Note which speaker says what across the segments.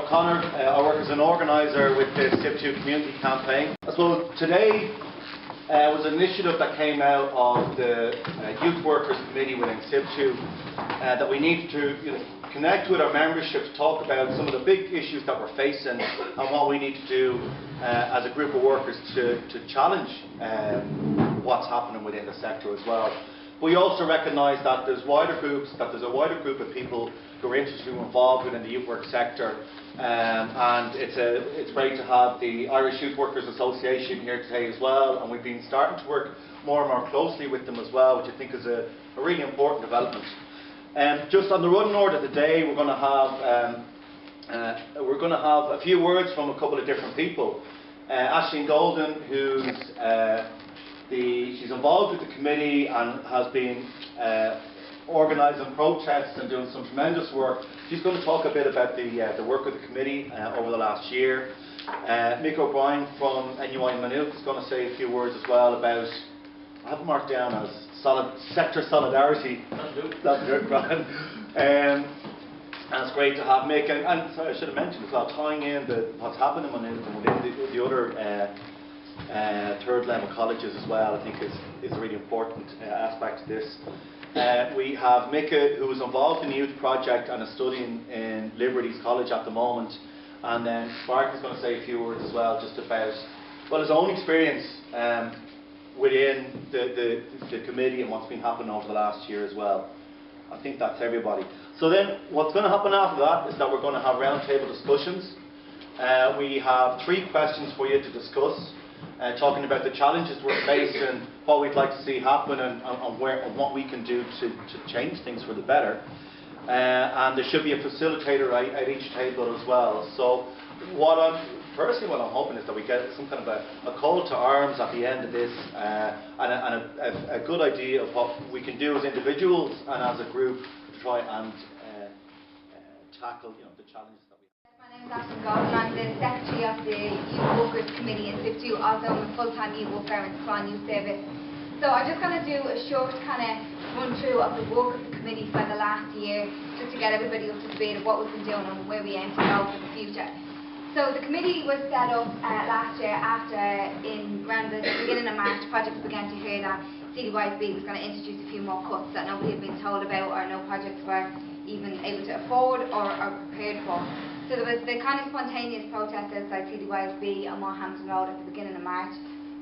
Speaker 1: O'Connor. I work as an organiser with the SIP2 community campaign. I suppose today was an initiative that came out of the Youth Workers Committee within SIP2 that we need to connect with our membership to talk about some of the big issues that we're facing and what we need to do as a group of workers to challenge what's happening within the sector as well. We also recognise that there's a wider group of people who are interested and involved within the youth work sector, and it's great to have the Irish Youth Workers Association here today as well, and we've been starting to work more and more closely with them as well, which I think is a really important development. Just on the running order today, we're going to have a few words from a couple of different people. Aisling Golden, she's involved with the committee and has been organising protests and doing some tremendous work. She's going to talk a bit about the work of the committee over the last year. Mick O'Brien from NUI Maynooth is going to say a few words as well about, I have it marked down as sector solidarity. That's good, Brian. And it's great to have Mick, and sorry, I should have mentioned as well, tying in what's happening within the other third level colleges as well, I think is a really important aspect to this. We have Micah, who is involved in the youth project and is studying in Liberties College at the moment, and then Mark is going to say a few words as well just about his own experience within the committee and what's been happening over the last year as well. I think that's everybody. So then what's going to happen after that is that we're going to have roundtable discussions. We have 3 questions for you to discuss, talking about the challenges we're facing, what we'd like to see happen, and what we can do to change things for the better. And there should be a facilitator at each table as well. So what I'm hoping is that we get some kind of a call to arms at the end of this, and a good idea of what we can do as individuals and as a group to try and tackle the challenges that we have.
Speaker 2: My name is Aisling Golden. I'm the Secretary of the Youth Workers Committee in SIP2. Also, I'm a full-time youth worker in Swan Youth Service. So I'm just going to do a short kind of run through of the work of the committee for the last year, just to get everybody up to speed of what we've been doing and where we aim to go for the future. So the committee was set up last year after, around the beginning of March, projects began to hear that CDYSB was going to introduce a few more cuts that nobody had been told about, or no projects were even able to afford or prepared for. So there was the kind of spontaneous protest outside CDYSB on Moorhampton Road at the beginning of March,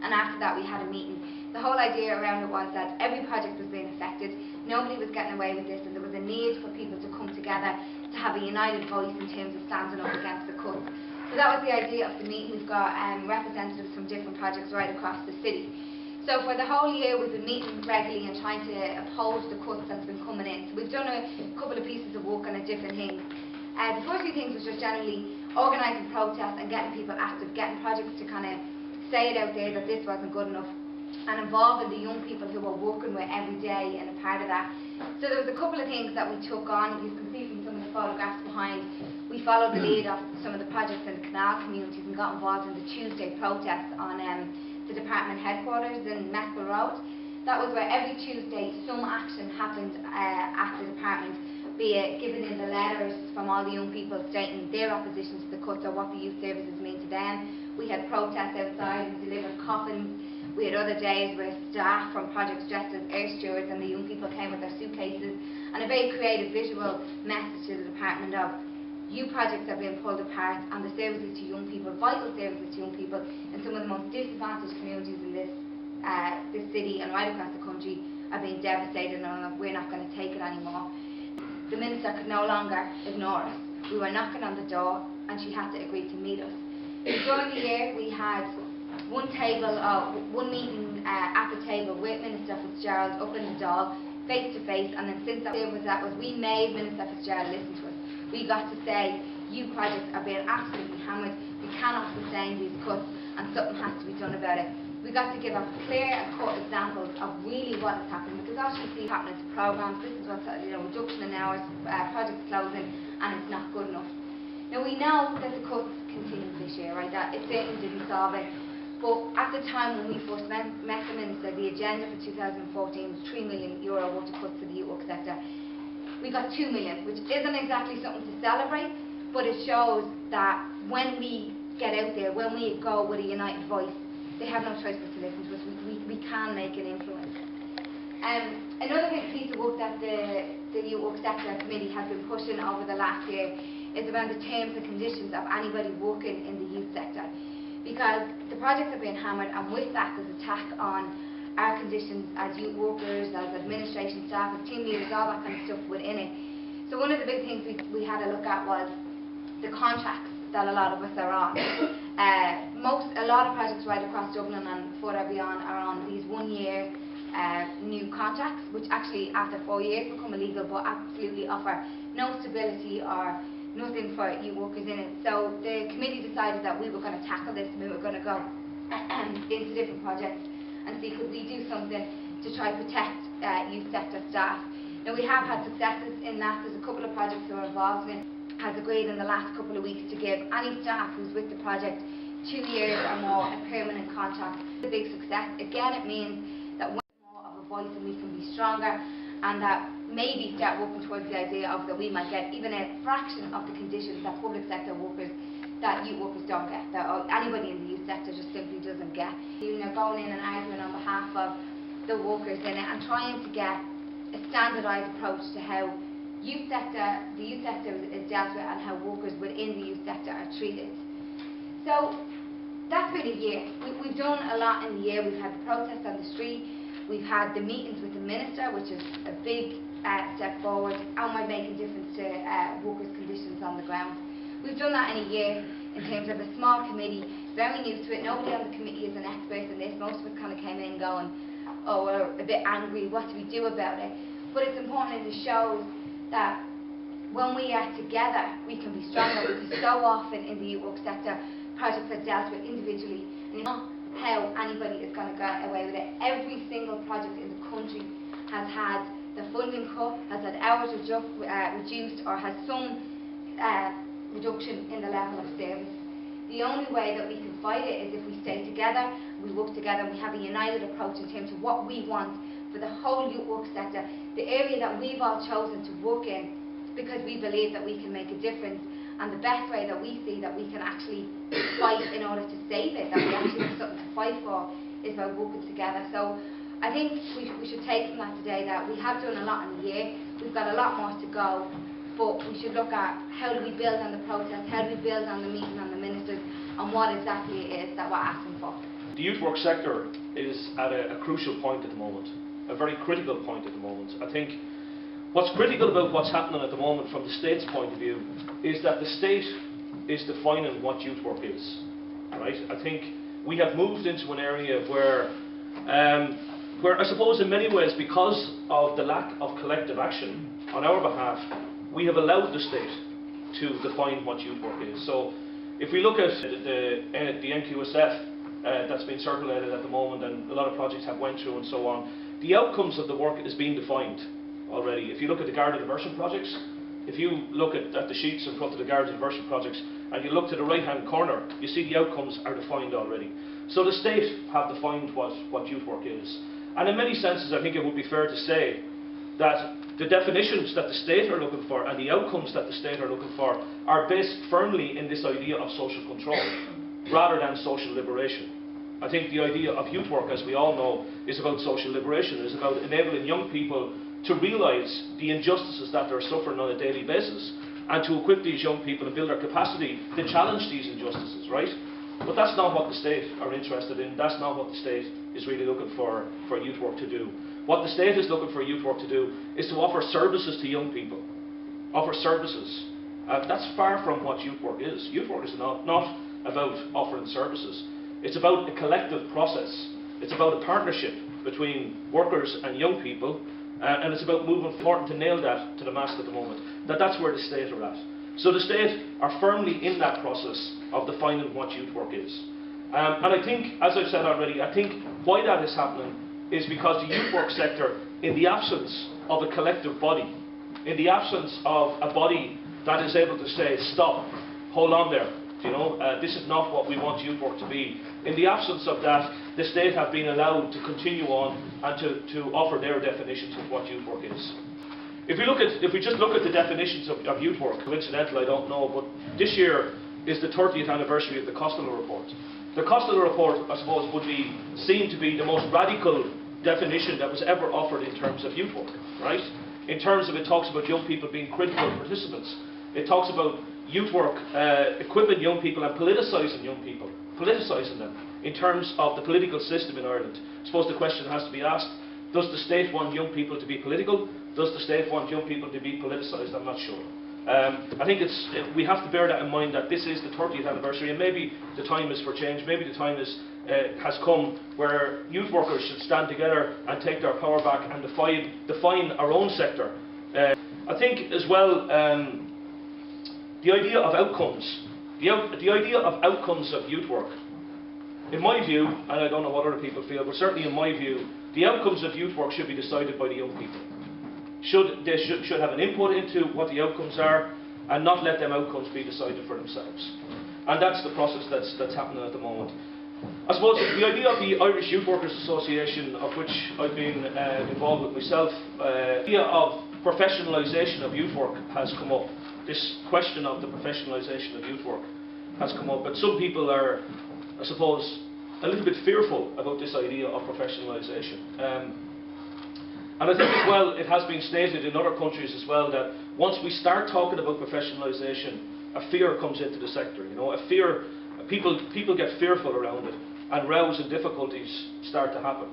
Speaker 2: and after that we had a meeting. The whole idea around it was that every project was being affected, nobody was getting away with this, and there was a need for people to come together to have a united voice in terms of standing up against the cuts. So that was the idea of the meeting. We've got representatives from different projects right across the city. So for the whole year we've been meeting regularly and trying to oppose the cuts that's been coming in. So we've done a couple of pieces of work on different things. The first few things was just generally organising protests and getting people active, getting projects to kind of say it out there that this wasn't good enough, and involving the young people who we're working with every day and a part of that. So there was a couple of things that we took on. You can see from some of the photographs behind, we followed the lead of some of the projects in the canal communities and got involved in the Tuesday protests on the department headquarters in Mespel Road. That was where every Tuesday some action happened at the department, be it giving in the letters from all the young people stating their opposition to the cuts or what the youth services mean to them. We had protests outside, we delivered coffins. We had other days where staff from projects dressed as air stewards and the young people came with their suitcases, and a very creative visual message to the department of youth projects are being pulled apart and the services to young people, vital services to young people in some of the most disadvantaged communities in this city and right across the country are being devastated, and we're not going to take it anymore. The Minister could no longer ignore us. We were knocking on the door and she had to agree to meet us. During the year we had one meeting at the table with Minister Fitzgerald up in the Dáil, face to face, and then since that was we made Minister Fitzgerald listen to us. We got to say, youth projects are being absolutely hammered, we cannot sustain these cuts and something has to be done about it. We got to give us clear and cut examples of really what is happening, because as you see happening to programmes, this is what's reduction in hours, projects closing, and it's not good enough. Now we know that the cuts continue this year, right? That it certainly didn't solve it. But at the time when we first met the Minister, the agenda for 2014 was €3 million worth of cuts to the youth work sector. We got 2 million, which isn't exactly something to celebrate, but it shows that when we get out there, when we go with a united voice, they have no choice but to listen to us. We can make an influence. Another big piece of work that the Youth Work Sector Committee has been pushing over the last year is around the terms and conditions of anybody working in the youth sector. Because the projects are being hammered, and with that there's attack on our conditions as youth workers, as administration staff, as team leaders, all that kind of stuff within it. So one of the big things we had a look at was the contracts that a lot of us are on. A lot of projects right across Dublin and further beyond are on these 1 year new contracts, which actually after 4 years become illegal, but absolutely offer no stability or nothing for youth workers in it. So the committee decided that we were going to tackle this, and we were going to go into different projects and see could we do something to try to protect youth sector staff. Now we have had successes in that. There's a couple of projects that we're involved in. Has agreed in the last couple of weeks to give any staff who's with the project 2 years or more a permanent contract. It's a big success. Again, it means that we're more of a voice and we can be stronger, and that maybe start working towards the idea of that we might get even a fraction of the conditions that public sector workers, that youth workers don't get, that anybody in the youth sector just simply doesn't get. You know, going in and arguing on behalf of the workers in it and trying to get a standardised approach to how the youth sector is dealt with and how workers within the youth sector are treated. So that's been a year. We've done a lot in the year. We've had the protest on the street. We've had the meetings with the Minister, which is a big step forward, and we're making a difference to workers' conditions on the ground. We've done that in a year in terms of a small committee, very new to it. Nobody on the committee is an expert in this. Most of us kind of came in going, oh, we're a bit angry, what do we do about it? But it's important, and it shows that when we are together, we can be stronger, because so often in the youth work sector, projects are dealt with individually, and it's not how anybody is going to get away with it. Every single project in the country has had the funding cut, has had hours reduced, or has some reduction in the level of service. The only way that we can fight it is if we stay together, we work together, and we have a united approach in terms of what we want for the whole youth work sector, the area that we've all chosen to work in, because we believe that we can make a difference, and the best way that we see that we can actually fight in order to save it, that we actually have something to fight for, is by working together. So I think we should take from that today that we have done a lot in the year, we've got a lot more to go, but we should look at how do we build on the protest, how do we build on the meeting on the ministers, and what exactly it is that we're asking for.
Speaker 3: The youth work sector is at a crucial point at the moment, a very critical point at the moment. I think what's critical about what's happening at the moment from the state's point of view is that the state is defining what youth work is. Right? I think we have moved into an area where I suppose in many ways, because of the lack of collective action on our behalf, we have allowed the state to define what youth work is. So if we look at the NQSF that's been circulated at the moment, and a lot of projects have went through and so on, the outcomes of the work is being defined already. If you look at the Garda diversion projects, if you look at the sheets in front of the Garda diversion projects and you look to the right hand corner, you see the outcomes are defined already. So the state have defined what youth work is. And in many senses I think it would be fair to say that the definitions that the state are looking for and the outcomes that the state are looking for are based firmly in this idea of social control rather than social liberation. I think the idea of youth work, as we all know, is about social liberation. It is about enabling young people to realise the injustices that they're suffering on a daily basis, and to equip these young people and build their capacity to challenge these injustices, right? But that's not what the state are interested in. That's not what the state is really looking for youth work to do. What the state is looking for youth work to do is to offer services to young people. Offer services. That's far from what youth work is. Youth work is not about offering services. It's about a collective process. It's about a partnership between workers and young people, and it's about moving forward to nail that to the mast at the moment. That's where the state are at. So the state are firmly in that process of defining what youth work is. And I think, as I've said already, I think why that is happening is because the youth work sector, in the absence of a collective body, in the absence of a body that is able to say, stop, hold on there, you know, this is not what we want youth work to be. In the absence of that, the state have been allowed to continue on and to offer their definitions of what youth work is. if we just look at the definitions of youth work, coincidental, I don't know, but this year is the 30th anniversary of the Costello Report. The Costello Report, I suppose, would be seen to be the most radical definition that was ever offered in terms of youth work, right? In terms of, it talks about young people being critical participants. It talks about youth work equipping young people and politicising young people, politicising them in terms of the political system in Ireland. I suppose the question has to be asked, does the state want young people to be political? Does the state want young people to be politicised? I'm not sure. I think we have to bear that in mind, that this is the 30th anniversary, and maybe the time is for change. Maybe the time has come where youth workers should stand together and take their power back and define our own sector. I think as well, the idea of outcomes, the idea of outcomes of youth work, in my view, and I don't know what other people feel, but certainly in my view, the outcomes of youth work should be decided by the young people. They should have an input into what the outcomes are, and not let them outcomes be decided for themselves. And that's the process that's happening at the moment. I suppose the idea of the Irish Youth Workers Association, of which I've been involved with myself, the idea of professionalisation of youth work has come up. This question of the professionalisation of youth work has come up, but some people are, I suppose, a little bit fearful about this idea of professionalisation. And I think as well, it has been stated in other countries as well, that once we start talking about professionalisation, a fear comes into the sector. You know, a fear, people get fearful around it, and rows and difficulties start to happen.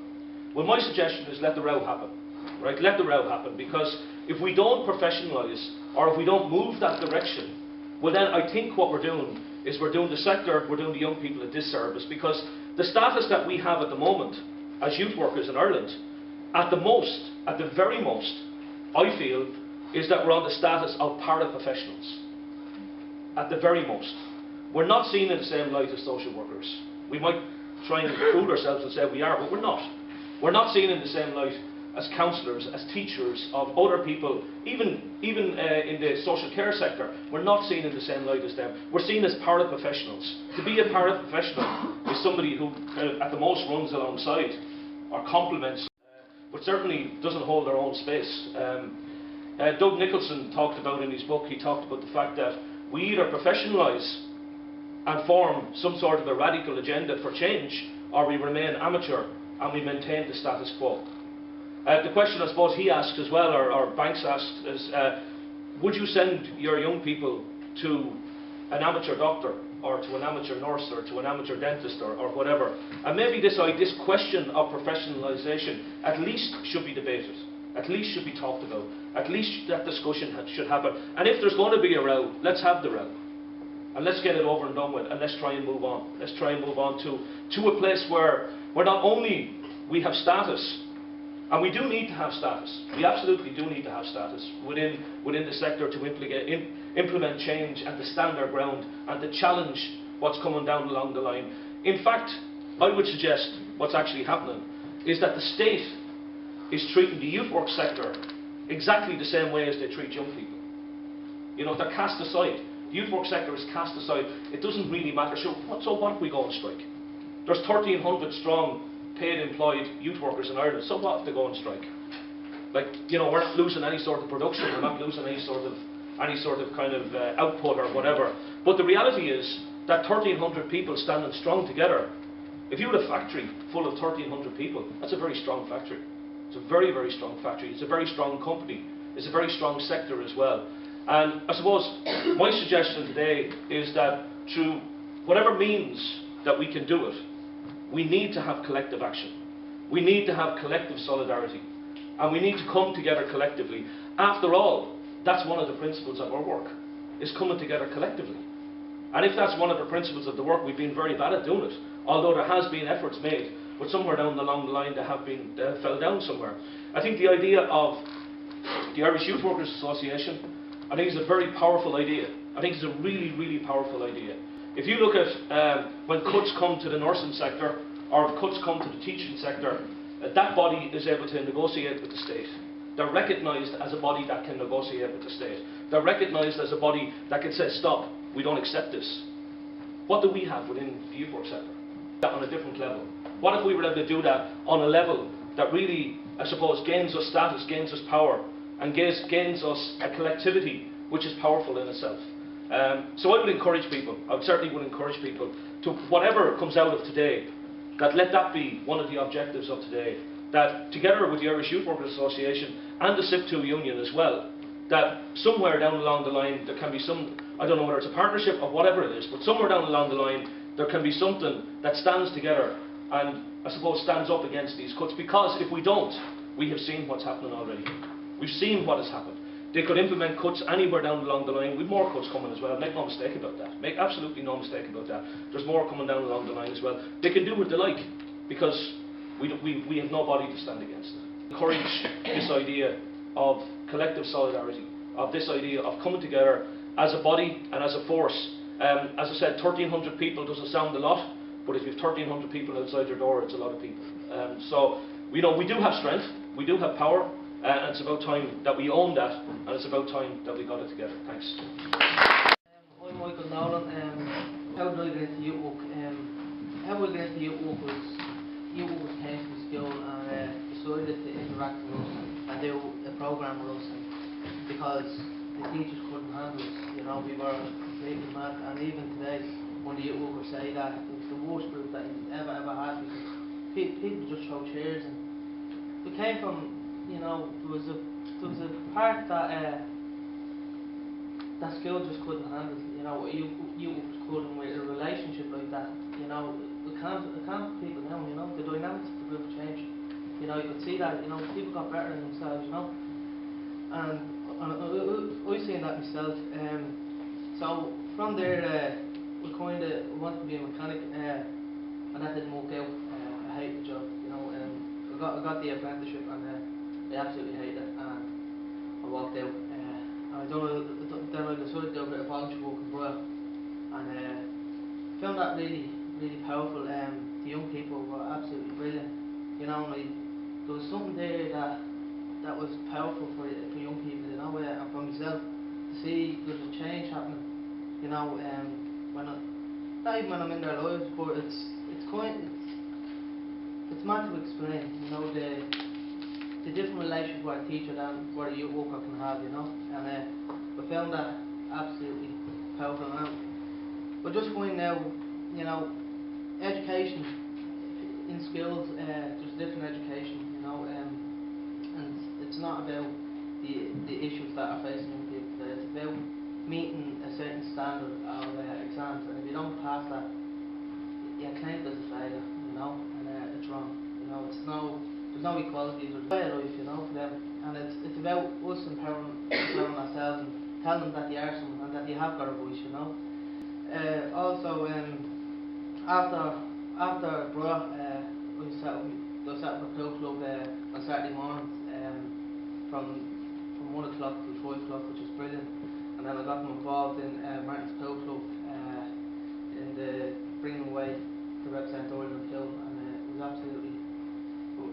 Speaker 3: Well, my suggestion is let the row happen, right? Let the row happen, because if we don't professionalise, or if we don't move that direction, well then I think what we're doing is we're doing the sector, we're doing the young people a disservice, because the status that we have at the moment as youth workers in Ireland, at the very most, I feel, is that we're on the status of paraprofessionals. At the very most. We're not seen in the same light as social workers. We might try and fool ourselves and say we are, but we're not. We're not seen in the same light as counsellors, as teachers, of other people, even in the social care sector. We're not seen in the same light as them. We're seen as paraprofessionals. To be a paraprofessional is somebody who kind of at the most runs alongside or complements, but certainly doesn't hold their own space. Doug Nicholson talked about in his book, he talked about the fact that we either professionalise and form some sort of a radical agenda for change, or we remain amateur and we maintain the status quo. The question I suppose he asked as well, or Banks asked, is would you send your young people to an amateur doctor, or to an amateur nurse, or to an amateur dentist, or whatever? And maybe this question of professionalisation at least should be debated, at least should be talked about, at least that discussion should happen. And if there's going to be a row, let's have the row. And let's get it over and done with, and let's try and move on. Let's try and move on to a place where not only we have status, and we do need to have status, we absolutely do need to have status within the sector to implement change and to stand our ground and to challenge what's coming down along the line. In fact, I would suggest what's actually happening is that the state is treating the youth work sector exactly the same way as they treat young people. You know, they're cast aside. The youth work sector is cast aside. It doesn't really matter. So what if we go on strike? There's 1,300 strong paid employed youth workers in Ireland. So what if they go on strike? Like, you know, we're not losing any sort of production. We're not losing any sort of kind of output or whatever. But the reality is that 1,300 people standing strong together. If you had a factory full of 1,300 people, that's a very strong factory. It's a very, very strong factory. It's a very strong company. It's a very strong sector as well. And I suppose my suggestion today is that through whatever means that we can do it, we need to have collective action. We need to have collective solidarity. And we need to come together collectively. After all, that's one of the principles of our work, is coming together collectively. And if that's one of the principles of the work, we've been very bad at doing it. Although there has been efforts made, but somewhere along the line they fell down somewhere. I think the idea of the Irish Youth Workers Association, I think is a very powerful idea. I think it's a really, really powerful idea. If you look at when cuts come to the nursing sector, or cuts come to the teaching sector, that body is able to negotiate with the state. They're recognised as a body that can negotiate with the state. They're recognised as a body that can say, stop, we don't accept this. What do we have within the youth work sector? That on a different level. What if we were able to do that on a level that really, I suppose, gains us status, gains us power, and gains us a collectivity which is powerful in itself. So I would encourage people, I certainly would encourage people to, whatever comes out of today, that let that be one of the objectives of today, that together with the Irish Youth Workers Association and the SIP2 Union as well, that somewhere down along the line there can be some, I don't know whether it's a partnership or whatever it is, but somewhere down along the line there can be something that stands together and I suppose stands up against these cuts, because if we don't, we have seen what's happening already. We've seen what has happened. They could implement cuts anywhere down along the line, with more cuts coming as well, make no mistake about that. Make absolutely no mistake about that. There's more coming down along the line as well. They can do what they like, because we have nobody to stand against it. Encourage this idea of collective solidarity, of this idea of coming together as a body and as a force. As I said, 1,300 people doesn't sound a lot, but if you have 1,300 people outside your door, it's a lot of people. So, we do have strength, we do have power, and it's about time that we own that, and it's about time that we got it together. Thanks.
Speaker 4: I'm Michael Nolan. How did I get into youth work? How I got into youth work was youth workers came to the school and decided to interact with us and do a programme with us, because the teachers couldn't handle us. You know, we were completely mad, and even today, when the youth workers say that it was the worst group that you ever had, because people just throw chairs, and we came from, you know, there was a part that that school just couldn't handle. You know, you couldn't with a relationship like that. You know, it can't people now. You know, the dynamics of the group changed. You know, you could see that. You know, people got better in themselves. You know, and I've seen that myself. So from there, we kind of wanted to be a mechanic, and that didn't work out. I hate the job. You know, I got the apprenticeship, and I absolutely hated it, and I walked out. Then I decided to do a bit of volunteer work in Broyle, and found that really, really powerful. The young people were absolutely brilliant. You know, there was something there that was powerful for young people. You know, and for myself to see there's a change happening. You know, not even when I'm in their lives, but it's mad to explain. You know, the different relationship with a teacher than what a youth worker can have, you know, and we found that absolutely powerful. And we're just going now, you know, education in schools. There's different education, you know, and it's not about the issues that are facing young people today. It's about meeting a certain standard of exams, and if you don't pass that, you're claimed as a failure, you know, and it's wrong. You know, there's no equality, there's way of life, you know, for them. And it's about us empowering ourselves and telling them that they are someone and that they have got a voice, you know. Also, after Broyle, I set up a pool club on Saturday mornings from 1 o'clock to 5 o'clock, which is brilliant. And then I got them involved in Martin's Pool Club, in the bringing away to represent Ireland Pool, and it was absolutely,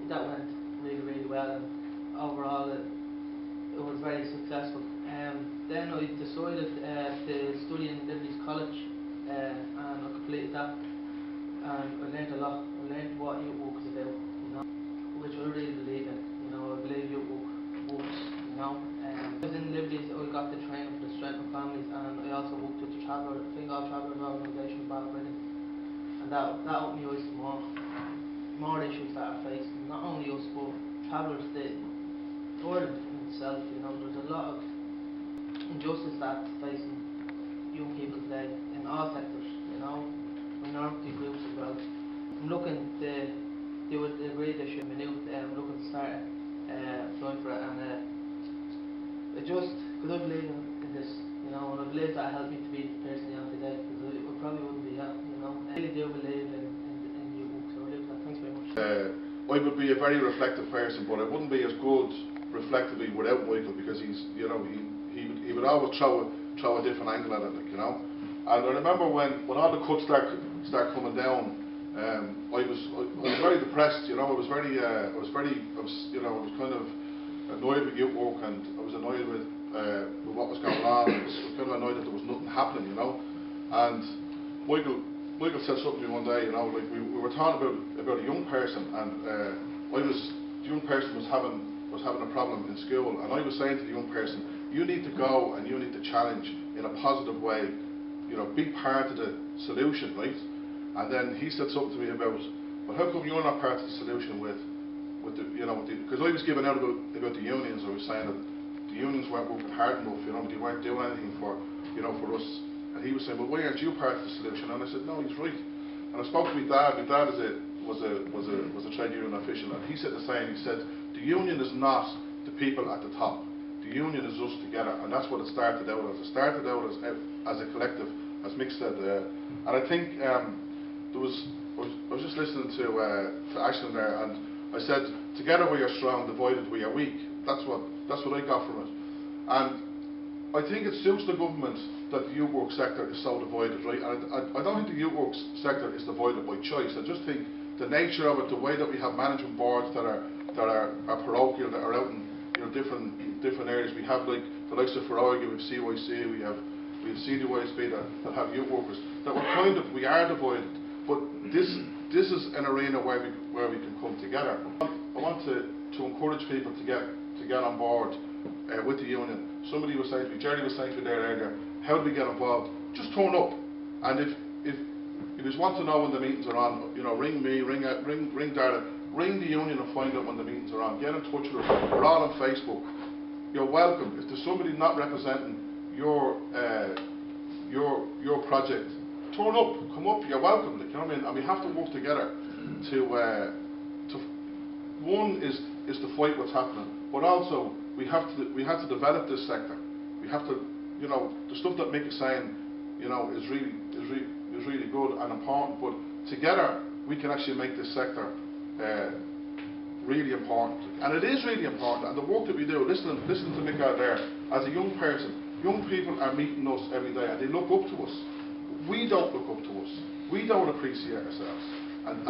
Speaker 4: that went really, really well, and overall it was very successful. Then I decided to study in Liberty's College, and I completed that, and I learned a lot. I learned what youth work is about, you know, which I really believe in. You know, I believe youth work works, you know. I was in Liberty's, I got the training for the Strength of Families, and I also worked with the Fingal Travellers Organisation in Ballybricken, and that opened my eyes to more issues that are facing not only us but travellers, the Ireland in itself. You know, there's a lot of injustice that's facing young people today in all sectors. You know, minority groups as well. I'm looking to do a degree this year. I'm looking to start applying for it, and because I believe in this, you know, and I believe that helped me to be the person I am today, because I probably wouldn't be here, you know. I really do believe in your work, so I believe that. Thanks very much.
Speaker 5: I would be a very reflective person, but I wouldn't be as good reflectively without Michael, because he's, you know, he would always throw a different angle at it, like, you know. And I remember when all the cuts start coming down, I was very depressed, you know. I was kind of annoyed with youth work, and I was annoyed with what was going on. I was kind of annoyed that there was nothing happening, you know. And Michael said something to me one day, you know, like we were talking about a young person, and the young person was having was having a problem in school, and I was saying to the young person, you need to go and you need to challenge in a positive way, you know, be part of the solution, right? And then he said something to me about, well, how come you're not part of the solution with the, you know, because I was giving out about the unions. I was saying that the unions weren't working hard enough, you know, they weren't doing anything for, you know, for us. And he was saying, well, why aren't you part of the solution? And I said, no, he's right. And I spoke to my dad. My dad was a trade union official, and he said the same. He said, the union is not the people at the top. The union is us together, and that's what it started out as. It started out as a collective, as Mick said. And I think I was just listening to Aisling there, and I said, together we are strong, divided we are weak. That's what I got from it. And I think it suits the government that the youth work sector is so divided, right? And I don't think the youth work sector is divided by choice. I just think the nature of it, the way that we have management boards that are parochial, that are out in, you know, different areas. We have like the likes of Ferroig, we have CYC, we have CDYSB that have youth workers. That we are divided. But this is an arena where we can come together. I want to encourage people to get on board with the union. Somebody was saying to me, Jerry was saying to me there earlier, how do we get involved? Just turn up. And if you want to know when the meetings are on, you know, ring me, ring Dara, ring the union and find out when the meetings are on. Get in touch with us. We're all on Facebook. You're welcome. If there's somebody not representing your project, turn up, come up. You're welcome. You know what I mean? And we have to work together to one is to fight what's happening, but also we have to develop this sector. We have to, you know, the stuff that Mick is saying, you know, is really good and important. But together we can actually make this sector really important, and it is really important. And the work that we do, listen to Mick out there. As a young person, young people are meeting us every day, and they look up to us. We don't look up to us. We don't appreciate ourselves. And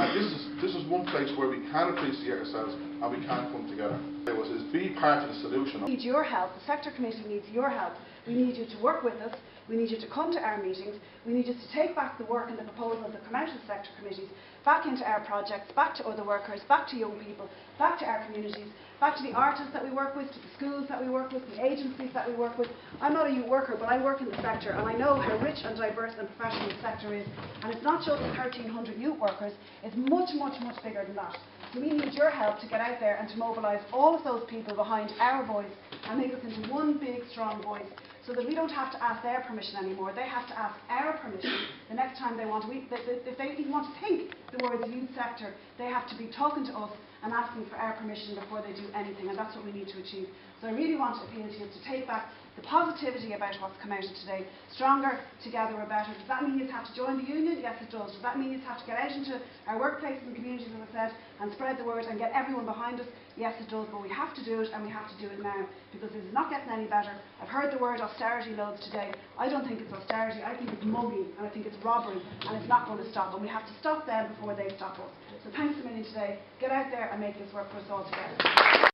Speaker 5: this is one place where we can appreciate ourselves and we can come together. Is be part of the solution.
Speaker 6: We need your help. The sector committee needs your help. We need you to work with us. We need you to come to our meetings. We need you to take back the work and the proposals that come out of the sector committees back into our projects, back to other workers, back to young people, back to our communities, back to the artists that we work with, to the schools that we work with, the agencies that we work with. I'm not a youth worker, but I work in the sector, and I know how rich and diverse and professional the sector is. And it's not just 1,300 youth workers, it's much, much, much bigger than that. So we need your help to get out there and to mobilise all of those people behind our voice and make us into one big, strong voice, so that we don't have to ask their permission anymore. They have to ask our permission the next time they want to. If they even want to think the words youth sector, they have to be talking to us and asking for our permission before they do anything, and that's what we need to achieve. So I really want to appeal to you to take back the positivity about what's come out of today. Stronger, together we're better. Does that mean you have to join the union? Yes, it does. Does that mean you have to get out into our workplaces and communities, as I said, and spread the word and get everyone behind us? Yes, it does. But we have to do it, and we have to do it now, because this is not getting any better. I've heard the word austerity loads today. I don't think it's austerity. I think it's mugging, and I think it's robbery, and it's not going to stop. And we have to stop them before they stop us. So thanks a million today. Get out there and make this work for us all together.